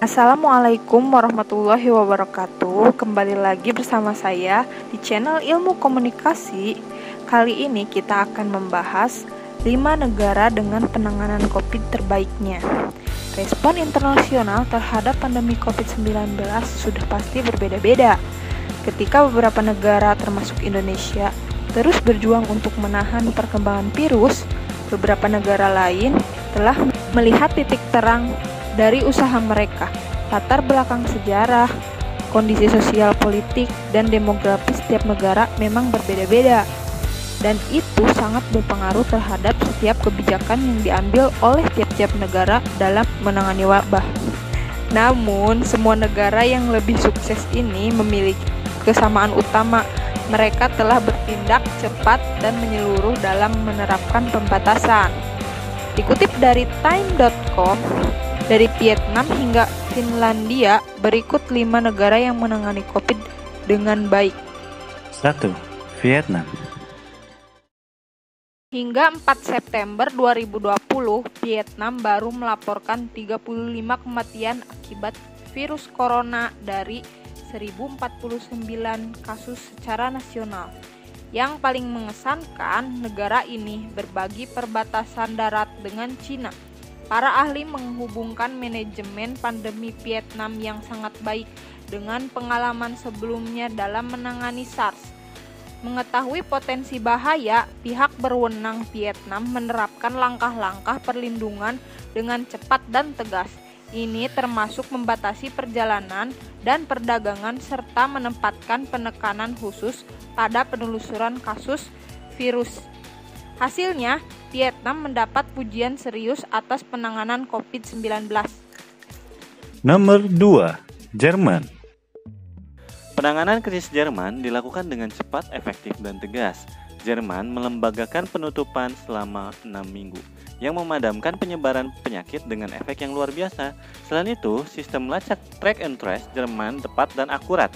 Assalamualaikum warahmatullahi wabarakatuh. Kembali lagi bersama saya di channel Ilmu Komunikasi. Kali ini kita akan membahas 5 negara dengan penanganan COVID terbaiknya. Respon internasional terhadap pandemi COVID-19 sudah pasti berbeda-beda. Ketika beberapa negara termasuk Indonesia terus berjuang untuk menahan perkembangan virus, beberapa negara lain telah melihat titik terang dari usaha mereka. Latar belakang sejarah, kondisi sosial politik, dan demografis setiap negara memang berbeda-beda. Dan itu sangat berpengaruh terhadap setiap kebijakan yang diambil oleh tiap-tiap negara dalam menangani wabah. Namun, semua negara yang lebih sukses ini memiliki kesamaan utama. Mereka telah bertindak cepat dan menyeluruh dalam menerapkan pembatasan. Dikutip dari time.com, dari Vietnam hingga Finlandia, berikut 5 negara yang menangani COVID dengan baik. 1. Vietnam. Hingga 4 September 2020, Vietnam baru melaporkan 35 kematian akibat virus corona dari 1049 kasus secara nasional. Yang paling mengesankan, negara ini berbagi perbatasan darat dengan Cina. Para ahli menghubungkan manajemen pandemi Vietnam yang sangat baik dengan pengalaman sebelumnya dalam menangani SARS. Mengetahui potensi bahaya, pihak berwenang Vietnam menerapkan langkah-langkah perlindungan dengan cepat dan tegas. Ini termasuk membatasi perjalanan dan perdagangan serta menempatkan penekanan khusus pada penelusuran kasus virus. Hasilnya, Vietnam mendapat pujian serius atas penanganan COVID-19. Nomor 2. Jerman. Penanganan krisis Jerman dilakukan dengan cepat, efektif, dan tegas. Jerman melembagakan penutupan selama 6 minggu yang memadamkan penyebaran penyakit dengan efek yang luar biasa. Selain itu, sistem lacak track and trace Jerman tepat dan akurat.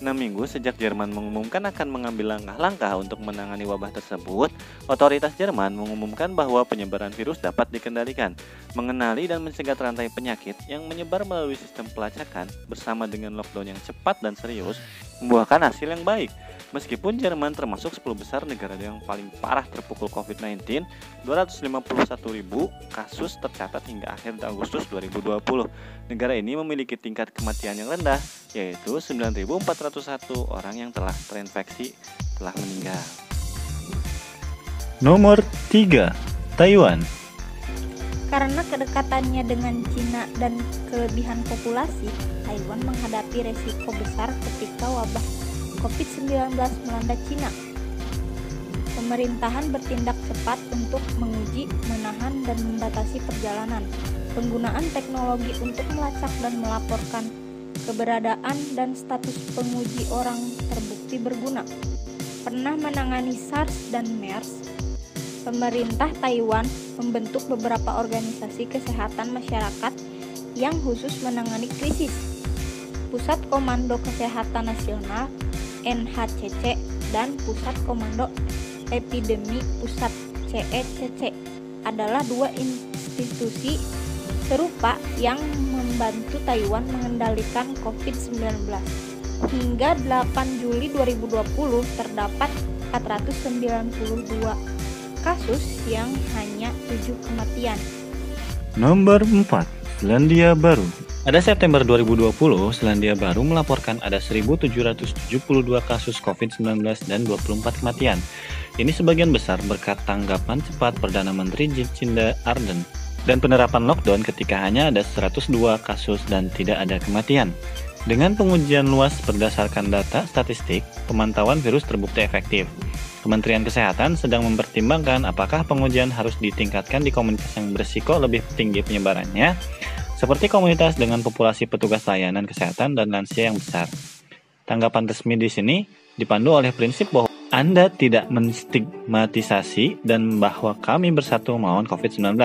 6 minggu sejak Jerman mengumumkan akan mengambil langkah-langkah untuk menangani wabah tersebut, otoritas Jerman mengumumkan bahwa penyebaran virus dapat dikendalikan, mengenali dan mencegah rantai penyakit yang menyebar melalui sistem pelacakan bersama dengan lockdown yang cepat dan serius, membuahkan hasil yang baik. Meskipun Jerman termasuk 10 besar negara yang paling parah terpukul COVID-19, 251.000 kasus tercatat hingga akhir Agustus 2020. Negara ini memiliki tingkat kematian yang rendah, yaitu 9.401 orang yang telah terinfeksi telah meninggal. Nomor 3. Taiwan. Karena kedekatannya dengan Cina dan kelebihan populasi, Taiwan menghadapi resiko besar ketika wabah COVID-19 melanda Cina. Pemerintahan bertindak cepat untuk menguji, menahan, dan membatasi perjalanan. Penggunaan teknologi untuk melacak dan melaporkan keberadaan dan status penguji orang terbukti berguna. Pernah menangani SARS dan MERS, pemerintah Taiwan membentuk beberapa organisasi kesehatan masyarakat yang khusus menangani krisis. Pusat Komando Kesehatan Nasional NHCC dan Pusat Komando Epidemi Pusat CECC adalah 2 institusi serupa yang membantu Taiwan mengendalikan COVID-19. Hingga 8 Juli 2020 terdapat 492 kasus yang hanya 7 kematian. Nomor 4. Selandia Baru. Pada September 2020, Selandia Baru melaporkan ada 1.772 kasus COVID-19 dan 24 kematian. Ini sebagian besar berkat tanggapan cepat Perdana Menteri Jacinda Ardern dan penerapan lockdown ketika hanya ada 102 kasus dan tidak ada kematian. Dengan pengujian luas berdasarkan data statistik, pemantauan virus terbukti efektif. Kementerian Kesehatan sedang mempertimbangkan apakah pengujian harus ditingkatkan di komunitas yang berisiko lebih tinggi penyebarannya, seperti komunitas dengan populasi petugas layanan kesehatan dan lansia yang besar. Tanggapan resmi di sini dipandu oleh prinsip bahwa Anda tidak menstigmatisasi dan bahwa kami bersatu melawan COVID-19,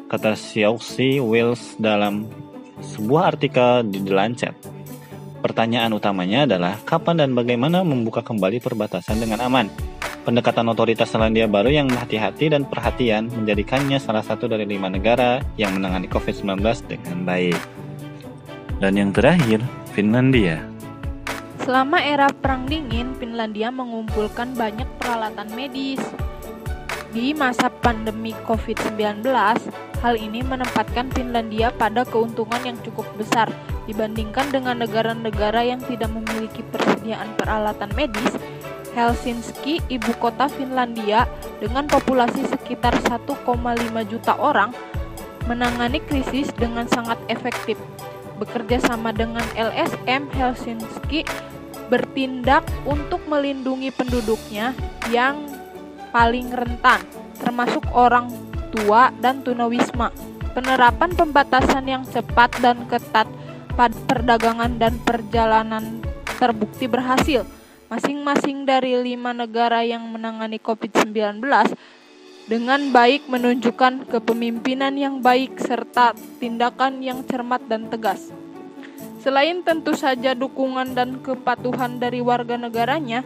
kata Xiaoxi Wills dalam sebuah artikel di The Lancet. Pertanyaan utamanya adalah kapan dan bagaimana membuka kembali perbatasan dengan aman. Pendekatan otoritas Selandia Baru yang hati-hati dan perhatian menjadikannya salah satu dari 5 negara yang menangani COVID-19 dengan baik. Dan yang terakhir, Finlandia. Selama era Perang Dingin, Finlandia mengumpulkan banyak peralatan medis. Di masa pandemi COVID-19, hal ini menempatkan Finlandia pada keuntungan yang cukup besar dibandingkan dengan negara-negara yang tidak memiliki persediaan peralatan medis. Helsinki, ibu kota Finlandia, dengan populasi sekitar 1,5 juta orang, menangani krisis dengan sangat efektif. Bekerja sama dengan LSM, Helsinki bertindak untuk melindungi penduduknya yang paling rentan, termasuk orang tua dan tunawisma. Penerapan pembatasan yang cepat dan ketat pada perdagangan dan perjalanan terbukti berhasil. Masing-masing dari 5 negara yang menangani COVID-19 dengan baik menunjukkan kepemimpinan yang baik serta tindakan yang cermat dan tegas. Selain tentu saja dukungan dan kepatuhan dari warga negaranya,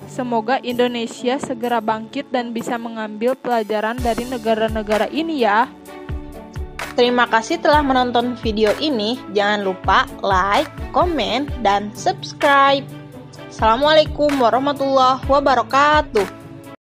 semoga Indonesia segera bangkit dan bisa mengambil pelajaran dari negara-negara ini ya. Terima kasih telah menonton video ini. Jangan lupa like, komen, dan subscribe. Assalamualaikum warahmatullahi wabarakatuh.